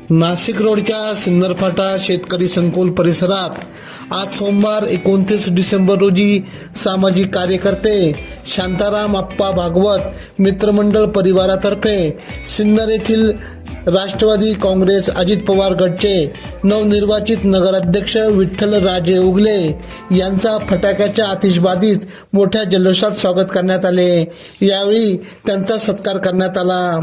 नाशिक रोडच्या सिन्नरफाटा शेतकरी संकुल परिसरात आज सोमवार 29 डिसेंबर रोजी सामाजिक कार्यकर्ते शांताराम आप्पा भागवत मित्रमंडळ परिवारातर्फे सिन्नर येथील राष्ट्रवादी काँग्रेस अजित पवार गटचे नवनिर्वाचित नगराध्यक्ष विठ्ठल राजे उगले यांचा फटाक्याच्या आतिषबाजीत मोठ्या जल्लोषात स्वागत करण्यात आले। यावेळी त्यांचा सत्कार करण्यात आला।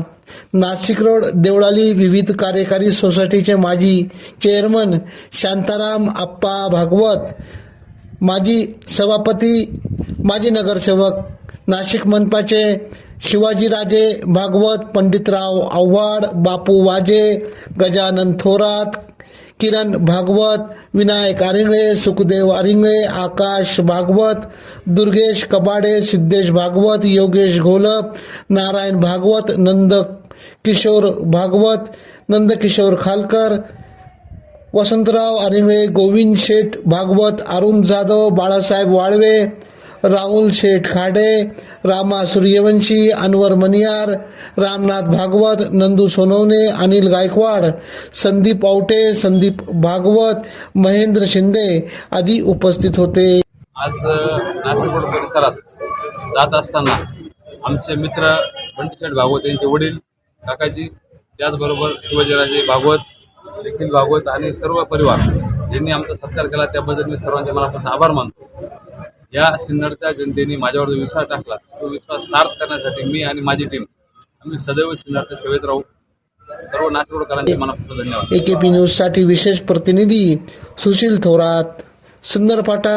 नाशिक रोड देवळाली विविध कार्यकारी सोसायटीचे माजी चेअरमन शांताराम आप्पा भागवत, माजी सभापती, माजी नगरसेवक नाशिक मनपाचे शिवाजीराजे भागवत, पंडितराव आव्हाड, बापू वाजे, गजानन थोरात, किरण भागवत, विनायक आरिंगळे, सुखदेव आरिंगळे, आकाश भागवत, दुर्गेश कबाडे, सिद्धेश भागवत, योगेश घोलप, नारायण भागवत, नंदकिशोर भागवत, नंदकिशोर खालकर, वसंतराव आरिंगळे, गोविंद शेठ भागवत, अरुण जाधव, बाळासाहेब वाळवे, राहुल शेठ खाडे, रामा सूर्यवंशी, अनवर मनियार, रामनाथ भागवत, नंदू सोनवणे, अनिल गायकवाड, संदीप आवटे, संदीप भागवत, महेंद्र शिंदे आदी उपस्थित होते। आज नाशिक रोड परिसरात जात असताना आमचे मित्र पंडित भागवत यांचे वडील काकाजी, त्याचबरोबर शिवाजीराजे भागवत, निखिल भागवत आणि सर्व परिवार यांनी आमचा सत्कार केला, त्याबद्दल मी सर्वांचे मनापासून आभार मानतो। या सिन्नरच्या जनतेने माझ्यावर जो विश्वास टाकला तो विश्वास सार्थ करण्यासाठी मी आणि माझी टीम आम्ही सदैव सिन्नरच्या सेवेत राहू। सर्व नाशिक रोडकरांचे मनापासून धन्यवाद। AKP न्यूज साठी विशेष प्रतिनिधी सुशील थोरात, सिन्नरफाटा।